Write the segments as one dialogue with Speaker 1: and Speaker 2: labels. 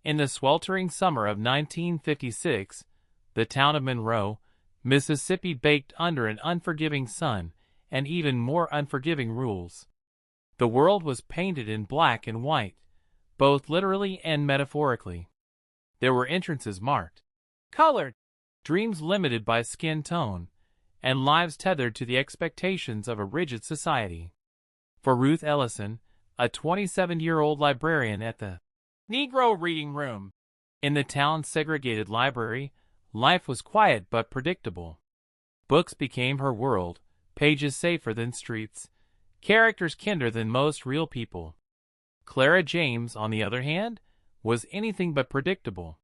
Speaker 1: In the sweltering summer of 1956, the town of Monroe, Mississippi baked under an unforgiving sun and even more unforgiving rules. The world was painted in black and white, both literally and metaphorically. There were entrances marked colored, dreams limited by skin tone, and lives tethered to the expectations of a rigid society. For Ruth Ellison, a 27-year-old librarian at the Negro Reading Room in the town's segregated library, life was quiet but predictable. Books became her world, pages safer than streets, characters kinder than most real people. Clara James, on the other hand, was anything but predictable.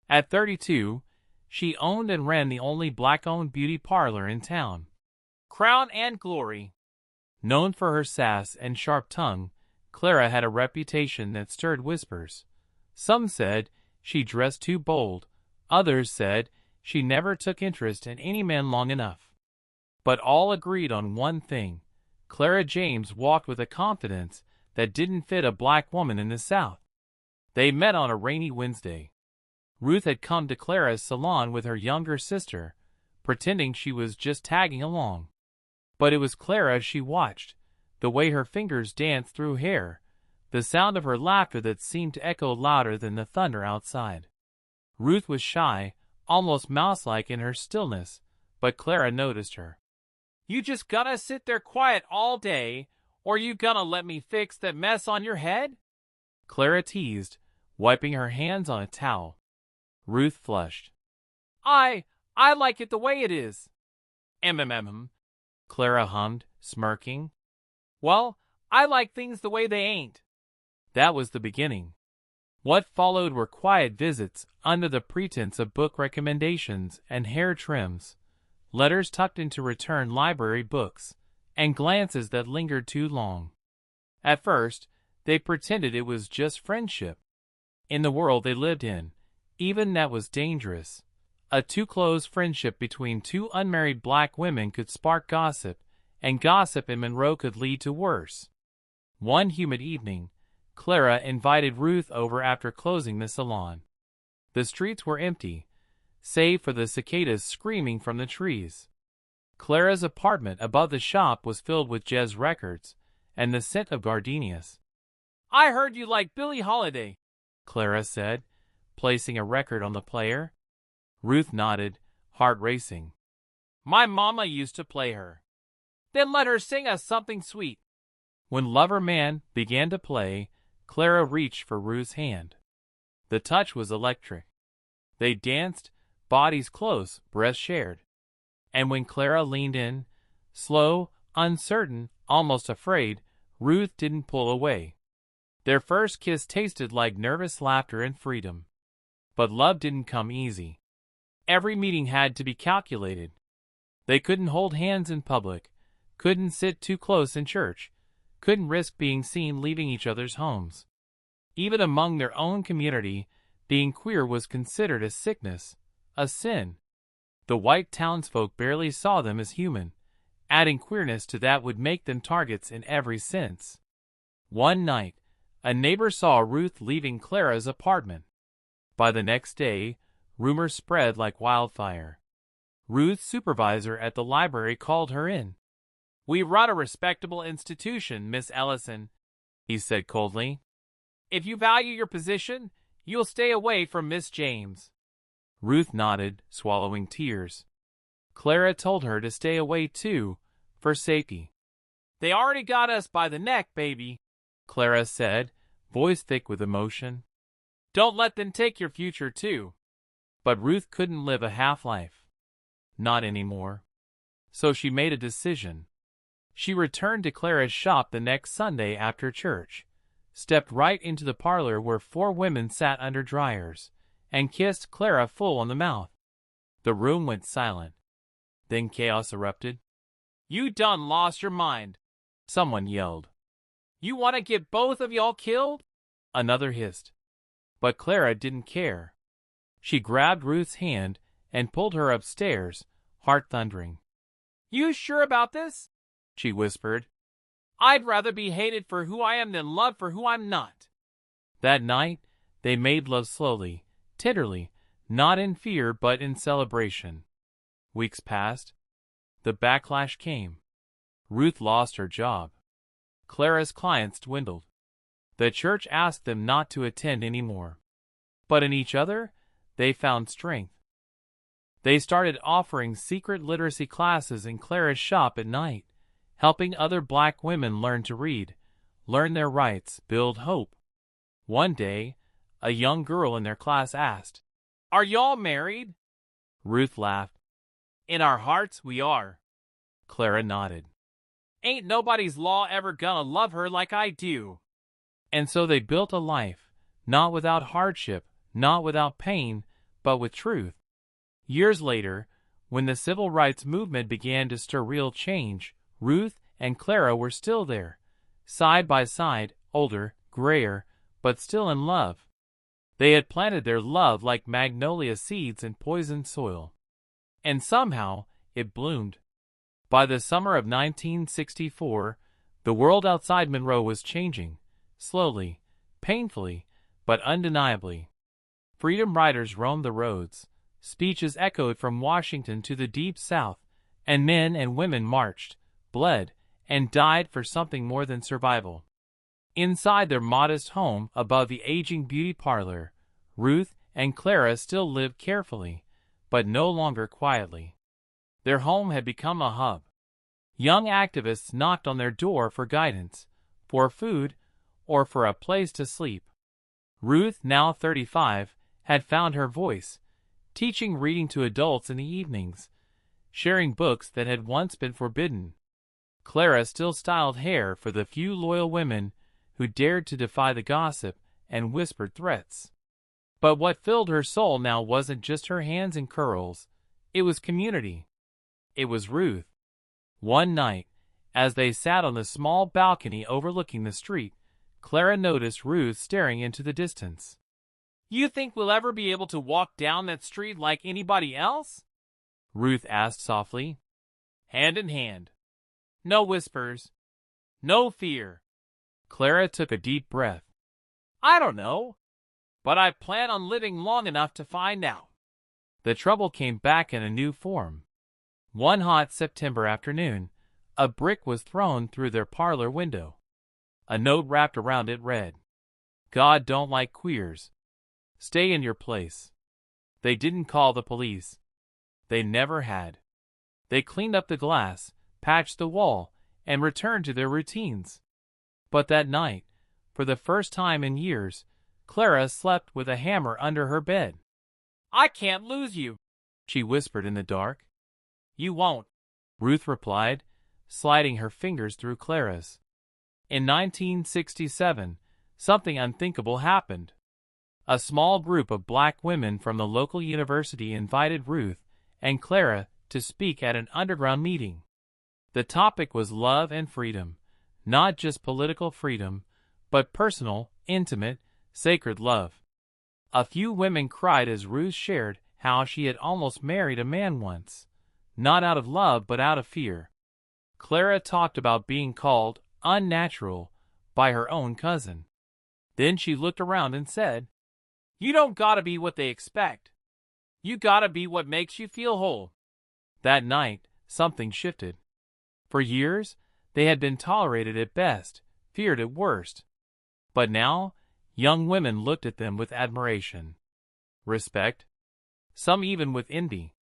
Speaker 1: At 32, she owned and ran the only black-owned beauty parlor in town, Crown and Glory. Known for her sass and sharp tongue, Clara had a reputation that stirred whispers. Some said she dressed too bold, others said she never took interest in any man long enough. But all agreed on one thing: Clara James walked with a confidence that didn't fit a black woman in the South. They met on a rainy Wednesday. Ruth had come to Clara's salon with her younger sister, pretending she was just tagging along. But it was Clara she watched, the way her fingers danced through hair, the sound of her laughter that seemed to echo louder than the thunder outside. Ruth was shy, almost mouse-like in her stillness, but Clara noticed her. "You just gonna sit there quiet all day, or you gonna let me fix that mess on your head?" Clara teased, wiping her hands on a towel. Ruth flushed. I like it the way it is." Clara hummed, smirking. "Well, I like things the way they ain't." That was the beginning. What followed were quiet visits under the pretense of book recommendations and hair trims, letters tucked into returned library books, and glances that lingered too long. At first, they pretended it was just friendship. In the world they lived in, even that was dangerous. A too close friendship between two unmarried black women could spark gossip, and gossip in Monroe could lead to worse. One humid evening, Clara invited Ruth over after closing the salon. The streets were empty, save for the cicadas screaming from the trees. Clara's apartment above the shop was filled with jazz records and the scent of gardenias. "I heard you like Billie Holiday," Clara said, placing a record on the player. Ruth nodded, heart racing. "My mama used to play her." "Then let her sing us something sweet." When Lover Man began to play, Clara reached for Ruth's hand. The touch was electric. They danced, bodies close, breasts shared. And when Clara leaned in, slow, uncertain, almost afraid, Ruth didn't pull away. Their first kiss tasted like nervous laughter and freedom. But love didn't come easy. Every meeting had to be calculated. They couldn't hold hands in public, couldn't sit too close in church, couldn't risk being seen leaving each other's homes. Even among their own community, being queer was considered a sickness, a sin. The white townsfolk barely saw them as human. Adding queerness to that would make them targets in every sense. One night, a neighbor saw Ruth leaving Clara's apartment. By the next day, rumors spread like wildfire. Ruth's supervisor at the library called her in. "We run a respectable institution, Miss Ellison," he said coldly. "If you value your position, you'll stay away from Miss James." Ruth nodded, swallowing tears. Clara told her to stay away too, for safety. "They already got us by the neck, baby," Clara said, voice thick with emotion. "Don't let them take your future too." But Ruth couldn't live a half-life. Not anymore. So she made a decision. She returned to Clara's shop the next Sunday after church, stepped right into the parlor where four women sat under dryers, and kissed Clara full on the mouth. The room went silent. Then chaos erupted. "You done lost your mind," someone yelled. "You want to get both of y'all killed?" another hissed. But Clara didn't care. She grabbed Ruth's hand and pulled her upstairs, heart thundering. "You sure about this?" she whispered. "I'd rather be hated for who I am than loved for who I'm not." That night, They made love slowly, tenderly, not in fear but in celebration. Weeks passed. The backlash came. Ruth lost her job. Clara's clients dwindled. The church asked them not to attend anymore. But in each other, they found strength. They started offering secret literacy classes in Clara's shop at night, helping other black women learn to read, learn their rights, build hope. One day, a young girl in their class asked, "Are y'all married?" Ruth laughed. "In our hearts, we are." Clara nodded. "Ain't nobody's law ever gonna love her like I do." And so they built a life, not without hardship, not without pain, but with truth. Years later, when the civil rights movement began to stir real change, Ruth and Clara were still there, side by side, older, grayer, but still in love. They had planted their love like magnolia seeds in poisoned soil. And somehow, it bloomed. By the summer of 1964, the world outside Monroe was changing, slowly, painfully, but undeniably. Freedom riders roamed the roads, speeches echoed from Washington to the Deep South, and men and women marched, bled, and died for something more than survival. Inside their modest home above the aging beauty parlor, Ruth and Clara still lived carefully, but no longer quietly. Their home had become a hub. Young activists knocked on their door for guidance, for food, or for a place to sleep. Ruth, now 35, had found her voice, teaching reading to adults in the evenings, sharing books that had once been forbidden. Clara still styled hair for the few loyal women who dared to defy the gossip and whispered threats. But what filled her soul now wasn't just her hands and curls. It was community. It was Ruth. One night, as they sat on the small balcony overlooking the street, Clara noticed Ruth staring into the distance. "You think we'll ever be able to walk down that street like anybody else?" Ruth asked softly. "Hand in hand. No whispers. No fear." Clara took a deep breath. "I don't know, but I plan on living long enough to find out." The trouble came back in a new form. One hot September afternoon, a brick was thrown through their parlor window. A note wrapped around it read, "God don't like queers. Stay in your place." They didn't call the police. They never had. They cleaned up the glass, patched the wall, and returned to their routines. But that night, for the first time in years, Clara slept with a hammer under her bed. "I can't lose you," she whispered in the dark. "You won't," Ruth replied, sliding her fingers through Clara's. In 1967, something unthinkable happened. A small group of black women from the local university invited Ruth and Clara to speak at an underground meeting. The topic was love and freedom, not just political freedom, but personal, intimate, sacred love. A few women cried as Ruth shared how she had almost married a man once, not out of love but out of fear. Clara talked about being called unnatural by her own cousin. Then she looked around and said, "You don't gotta be what they expect. You gotta be what makes you feel whole." That night, something shifted. For years, they had been tolerated at best, feared at worst. But now, young women looked at them with admiration, respect, some even with envy.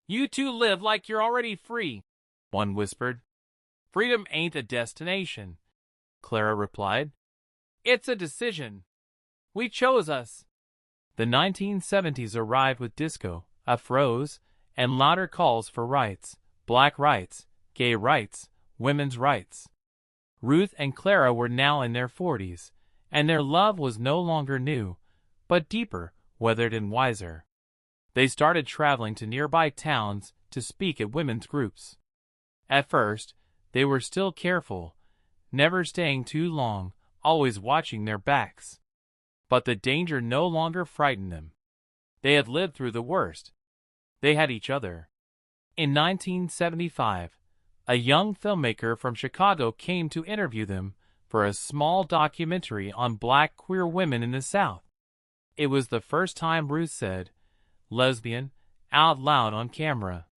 Speaker 1: "You two live like you're already free," one whispered. "Freedom ain't a destination," Clara replied. "It's a decision. We chose us." The 1970s arrived with disco, afros, and louder calls for rights, black rights, gay rights, women's rights. Ruth and Clara were now in their 40s, and their love was no longer new, but deeper, weathered and wiser. They started traveling to nearby towns to speak at women's groups. At first, they were still careful, never staying too long, always watching their backs. But the danger no longer frightened them. They had lived through the worst. They had each other. In 1975, a young filmmaker from Chicago came to interview them for a small documentary on black queer women in the South. It was the first time Ruth said, "lesbian," out loud on camera.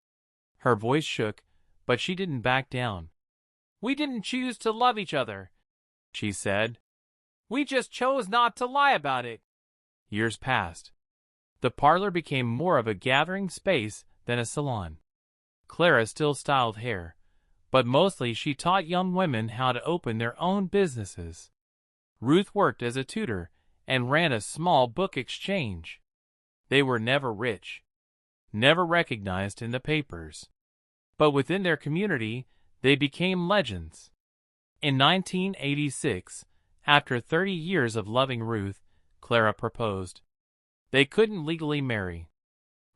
Speaker 1: Her voice shook, but she didn't back down. "We didn't choose to love each other," she said. "We just chose not to lie about it." Years passed. The parlor became more of a gathering space than a salon. Clara still styled hair, but mostly she taught young women how to open their own businesses. Ruth worked as a tutor and ran a small book exchange. They were never rich, never recognized in the papers, but within their community, they became legends. In 1986, after 30 years of loving Ruth, Clara proposed. They couldn't legally marry,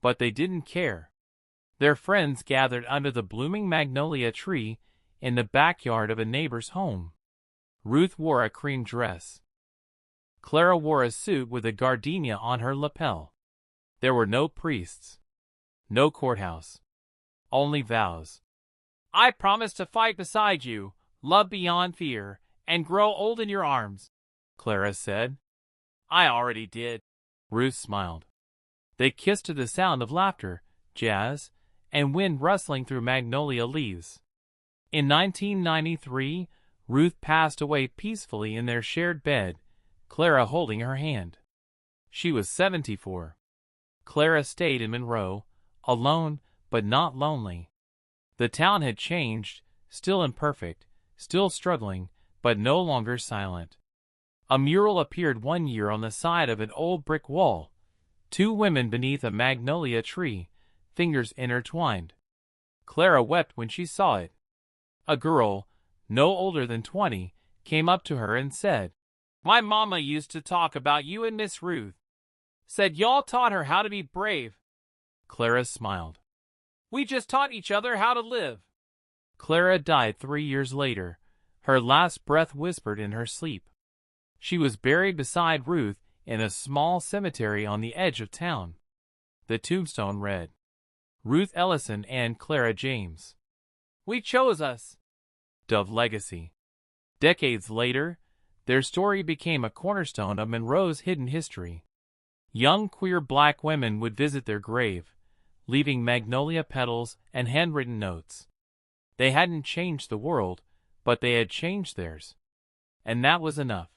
Speaker 1: but they didn't care. Their friends gathered under the blooming magnolia tree in the backyard of a neighbor's home. Ruth wore a cream dress. Clara wore a suit with a gardenia on her lapel. There were no priests, no courthouse, only vows. "I promise to fight beside you, love beyond fear, and grow old in your arms," Clara said. "I already did," Ruth smiled. They kissed to the sound of laughter, jazz, and wind rustling through magnolia leaves. In 1993, Ruth passed away peacefully in their shared bed, Clara holding her hand. She was 74. Clara stayed in Monroe, alone but not lonely. The town had changed, still imperfect, still struggling, but no longer silent. A mural appeared one year on the side of an old brick wall. Two women beneath a magnolia tree, fingers intertwined. Clara wept when she saw it. A girl, no older than 20, came up to her and said, "My mama used to talk about you and Miss Ruth. Said y'all taught her how to be brave." Clara smiled. "We just taught each other how to live." Clara died 3 years later, her last breath whispered in her sleep. She was buried beside Ruth in a small cemetery on the edge of town. The tombstone read, "Ruth Ellison and Clara James. We chose us." Dove legacy. Decades later, their story became a cornerstone of Monroe's hidden history. Young queer black women would visit their grave, leaving magnolia petals and handwritten notes. They hadn't changed the world, but they had changed theirs. And that was enough.